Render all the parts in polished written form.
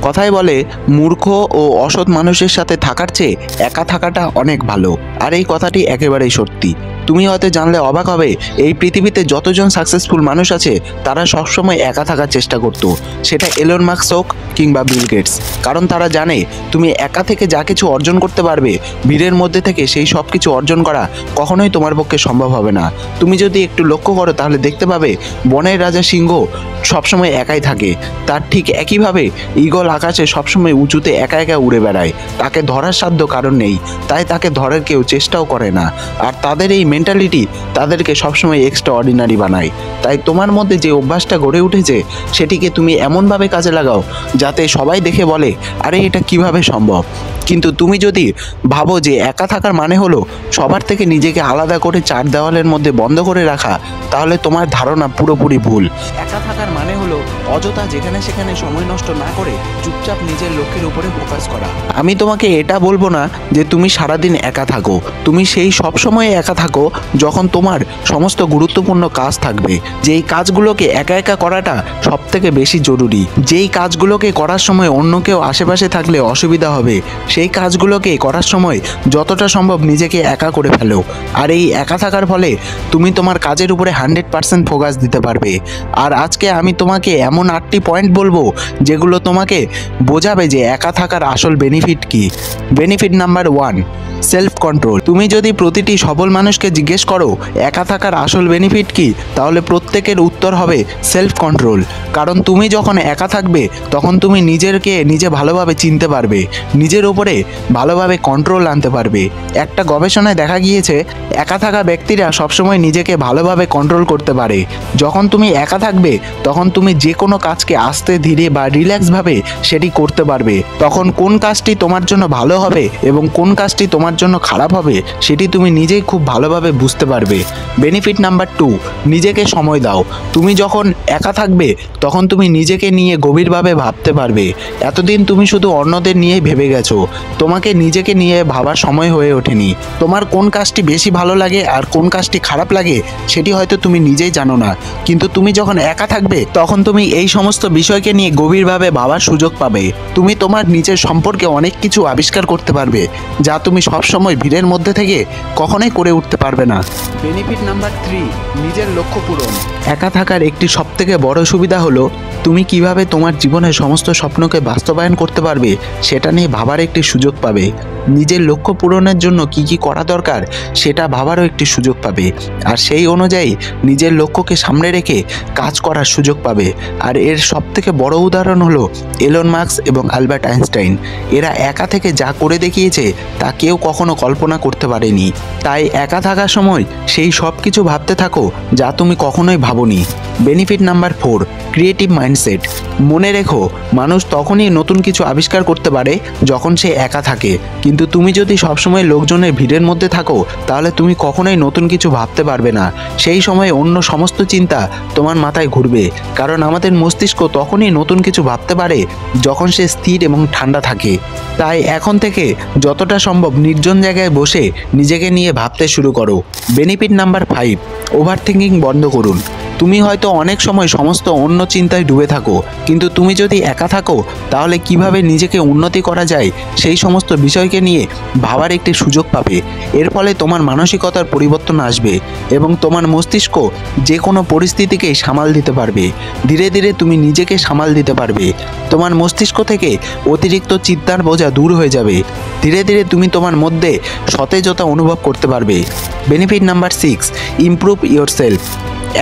কথায় বলে মূর্খ ও অসৎ মানুষের সাথে থাকার চেয়ে একা থাকাটা অনেক ভালো। আর এই কথাটি একেবারেই সত্যি। তুমি হয়তো জানলে অবাক হবে, এই পৃথিবীতে যতজন সাকসেসফুল মানুষ আছে তারা সবসময় একা থাকার চেষ্টা করতো, সেটা এলন মাস্ক হোক কিংবা বিল গেটস। কারণ তারা জানে তুমি একা থেকে যা কিছু অর্জন করতে পারবে, ভিড়ের মধ্যে থেকে সেই সব কিছু অর্জন করা কখনোই তোমার পক্ষে সম্ভব হবে না। তুমি যদি একটু লক্ষ্য করো তাহলে দেখতে পাবে বনের রাজা সিংহ সবসময় একাই থাকে। তার ঠিক একইভাবে ঈগল আকাশে সবসময় উঁচুতে একা একা উড়ে বেড়ায়। তাকে ধরার সাধ্য কারণ নেই, তাই তাকে ধরার কেউ চেষ্টাও করে না। আর তাদের এই মেন্টালিটি তাদেরকে সবসময় এক্সট্রা অর্ডিনারি বানায়। তাই তোমার মধ্যে যে অভ্যাসটা গড়ে উঠেছে সেটিকে তুমি এমনভাবে কাজে লাগাও যাতে সবাই দেখে বলে, আরে এটা কিভাবে সম্ভব। কিন্তু তুমি যদি ভাবো যে একা থাকার মানে হলো সবার থেকে নিজেকে আলাদা করে চার দেওয়ালের মধ্যে বন্ধ করে রাখা, তাহলে তোমার ধারণা পুরোপুরি ভুল। একা থাকার মানে হলো অযথা যেখানে সেখানে সময় নষ্ট না করে চুপচাপ নিজের লক্ষ্যের উপরে ফোকাস করা। আমি তোমাকে এটা বলবো না যে তুমি সারাদিন একা থাকো, তুমি সেই সব সময় একা থাকো যখন তোমার সমস্ত গুরুত্বপূর্ণ কাজ থাকবে। যেই কাজগুলোকে একা একা করাটা সব থেকে বেশি জরুরি, যেই কাজগুলোকে করার সময় অন্য কেউ আশেপাশে থাকলে অসুবিধা হবে, সেই কাজগুলোকে করার সময় যতটা সম্ভব নিজেকে একা করে ফেলো। আর এই একা থাকার ফলে তুমি তোমার কাজের উপরে 100% ফোকাস দিতে পারবে। আর আজকে আমি তোমাকে এমন 8টি পয়েন্ট বলবো যেগুলো তোমাকে বোঝাবে যে একা থাকার আসল বেনিফিট কি। Benefit number 1, self control. তুমি যদি প্রতিটি সফল মানুষকে জিজ্ঞেস করো একা থাকার আসল বেনিফিট কি, তাহলে প্রত্যেকের উত্তর হবে সেলফ কন্ট্রোল। কারণ তুমি যখন একা থাকবে তখন তুমি নিজেকে নিজে ভালোভাবে চিনতে পারবে, নিজের উপরে ভালোভাবে কন্ট্রোল আনতে পারবে। একটা গবেষণায় দেখা গিয়েছে একা থাকা ব্যক্তিরা সবসময় নিজেকে ভালোভাবে কন্ট্রোল করতে পারে। যখন তুমি একা থাকবে তখন তুমি যে কোনো কাজকে আস্তে ধীরে বা রিল্যাক্সভাবে সেটি করতে পারবে। তখন কোন কাজটি তোমার জন্য ভালো হবে এবং কোন কাজটি তোমার জন্য খারাপ হবে সেটি তুমি নিজেই খুব ভালোভাবে বুঝতে পারবে। বেনিফিট নাম্বার 2, নিজেকে সময় দাও। তুমি যখন একা থাকবে তখন তুমি নিজেকে নিয়ে গভীরভাবে ভাবতে পারবে। এতদিন তুমি শুধু অন্যদের নিয়েই ভেবে গেছো, তোমাকে নিজেকে নিয়ে ভাবার সময় হয়ে ওঠেনি। তোমার কোন কাজটি বেশি ভালো লাগে আর কোন কাজটি খারাপ লাগে সেটি হয়তো তুমি নিজেই জানো না। কিন্তু তুমি যখন একা থাকবে তখন তুমি এই সমস্ত বিষয়কে নিয়ে গভীরভাবে ভাবার সুযোগ পাবে। তুমি তোমার নিজের সম্পর্কে অনেক কিছু আবিষ্কার করতে পারবে যা তুমি সবসময় ভিড়ের মধ্যে থেকে কখনোই করে উঠতে পারবে না। বেনিফিট নাম্বার 3, নিজের লক্ষ্য পূরণ। একা থাকার একটি সবথেকে বড় সুবিধা হলো তুমি কিভাবে তোমার জীবনের সমস্ত স্বপ্নকে বাস্তবায়ন করতে পারবে সেটা নিয়ে ভাবার একটি সুযোগ পাবে। নিজের লক্ষ্য পূরণের জন্য কি কি করা দরকার সেটা ভাবারও একটি সুযোগ পাবে। আর সেই অনুযায়ী নিজের লক্ষ্যকে সামনে রেখে কাজ করার সুযোগ পাবে। আর এর সবথেকে বড় উদাহরণ হলো এলন মাস্ক এবং আলবার্ট আইনস্টাইন। এরা একা থেকে যা করে দেখিয়েছে তা কেউ কখনো কল্পনা করতে পারেনি। তাই একা থাকার সময় সেই সব কিছু ভাবতে থাকো যা তুমি কখনোই ভাবোনি। Benefit number 4, creative mindset. মনে রেখো মানুষ তখনই নতুন কিছু আবিষ্কার করতে পারে যখন সে একা থাকে। কিন্তু তুমি যদি সবসময় লোকজনের ভিড়ের মধ্যে থাকো তাহলে তুমি কখনোই নতুন কিছু ভাবতে পারবে না। সেই সময় অন্য সমস্ত চিন্তা তোমার মাথায় ঘুরবে, কারণ আমাদের মস্তিষ্ক তখনই নতুন কিছু ভাবতে পারে যখন সে স্থির এবং ঠান্ডা থাকে। তাই এখন থেকে যতটা সম্ভব নির্জন জায়গায় বসে নিজেকে নিয়ে ভাবতে শুরু করো। বেনিফিট নাম্বার 5, ওভার থিঙ্কিং বন্ধ করুন। তুমি হয়তো অনেক সময় সমস্ত অন্য চিন্তায় ডুবে থাকো, কিন্তু তুমি যদি একা থাকো তাহলে কিভাবে নিজেকে উন্নতি করা যায় সেই সমস্ত বিষয়কে নিয়ে ভাবার একটি সুযোগ পাবে। এর ফলে তোমার মানসিকতার পরিবর্তন আসবে এবং তোমার মস্তিষ্ক যে কোনো পরিস্থিতিকেই সামাল দিতে পারবে। ধীরে ধীরে তুমি নিজেকে সামাল দিতে পারবে। তোমার মস্তিষ্ক থেকে অতিরিক্ত চিন্তার বোঝা দূর হয়ে যাবে। ধীরে ধীরে তুমি তোমার মধ্যে সতেজতা অনুভব করতে পারবে। Benefit number 6, improve yourself.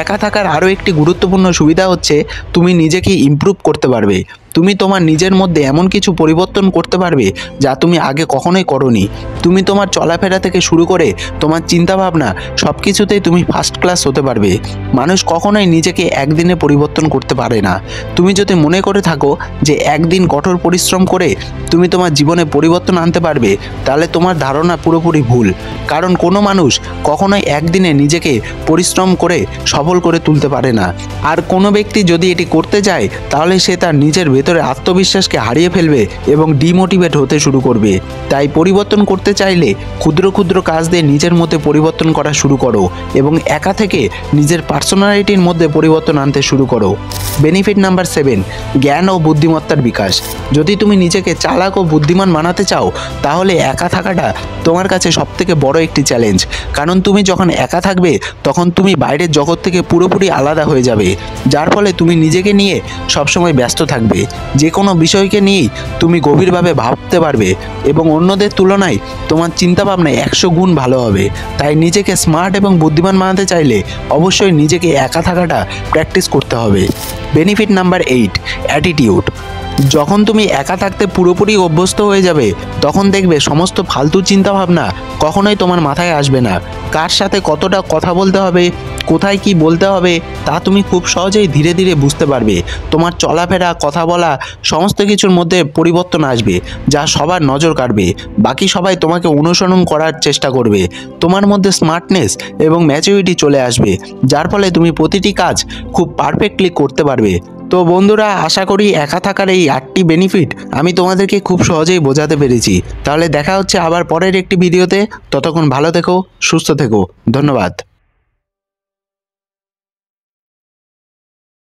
একা থাকার আরও একটি গুরুত্বপূর্ণ সুবিধা হচ্ছে তুমি নিজেকে ইমপ্রুভ করতে পারবে। তুমি তোমার নিজের মধ্যে এমন কিছু পরিবর্তন করতে পারবে যা তুমি আগে কখনোই করোনি। তুমি তোমার চলাফেরা থেকে শুরু করে তোমার চিন্তাভাবনা সব কিছুতেই তুমি ফার্স্ট ক্লাস হতে পারবে। মানুষ কখনোই নিজেকে একদিনে পরিবর্তন করতে পারে না। তুমি যদি মনে করে থাকো যে একদিন কঠোর পরিশ্রম করে তুমি তোমার জীবনে পরিবর্তন আনতে পারবে, তাহলে তোমার ধারণা পুরোপুরি ভুল। কারণ কোনো মানুষ কখনোই একদিনে নিজেকে পরিশ্রম করে সফল করে তুলতে পারে না। আর কোনো ব্যক্তি যদি এটি করতে চায় তাহলে সে তার নিজের ভেতর ভেতরে আত্মবিশ্বাসকে হারিয়ে ফেলবে এবং ডিমোটিভেট হতে শুরু করবে। তাই পরিবর্তন করতে চাইলে ক্ষুদ্র ক্ষুদ্র কাজ দিয়ে নিজের মধ্যে পরিবর্তন করা শুরু করো এবং একা থেকে নিজের পার্সোনালিটির মধ্যে পরিবর্তন আনতে শুরু করো। বেনিফিট নাম্বার 7, জ্ঞান ও বুদ্ধিমত্তার বিকাশ। যদি তুমি নিজেকে চালাক ও বুদ্ধিমান বানাতে চাও তাহলে একা থাকাটা তোমার কাছে সবথেকে বড় একটি চ্যালেঞ্জ। কারণ তুমি যখন একা থাকবে তখন তুমি বাইরের জগৎ থেকে পুরোপুরি আলাদা হয়ে যাবে, যার ফলে তুমি নিজেকে নিয়ে সবসময় ব্যস্ত থাকবে। যে কোনো বিষয়কে নিয়েই তুমি গভীরভাবে ভাবতে পারবে এবং অন্যদের তুলনায় তোমার চিন্তাভাবনা 100 গুণ ভালো হবে। তাই নিজেকে স্মার্ট এবং বুদ্ধিমান বানাতে চাইলে অবশ্যই নিজেকে একা থাকাটা প্র্যাকটিস করতে হবে। Benefit number 8, attitude. যখন তুমি একা থাকতে পুরোপুরি অভ্যস্ত হয়ে যাবে তখন দেখবে সমস্ত ফালতু চিন্তাভাবনা কখনোই তোমার মাথায় আসবে না। কার সাথে কতটা কথা বলতে হবে, কোথায় কি বলতে হবে তা তুমি খুব সহজেই ধীরে ধীরে বুঝতে পারবে। তোমার চলাফেরা, কথা বলা সমস্ত কিছুর মধ্যে পরিবর্তন আসবে যা সবার নজর কাড়বে। বাকি সবাই তোমাকে অনুসরণ করার চেষ্টা করবে। তোমার মধ্যে স্মার্টনেস এবং ম্যাচুরিটি চলে আসবে, যার ফলে তুমি প্রতিটি কাজ খুব পারফেক্টলি করতে পারবে। তো বন্ধুরা, আশা করি একা থাকার এই 8টি বেনিফিট আমি তোমাদেরকে খুব সহজেই বোঝাতে পেরেছি। তাহলে দেখা হচ্ছে আবার পরের একটি ভিডিওতে। ততক্ষণ ভালো থেকো, সুস্থ থেকো। ধন্যবাদ।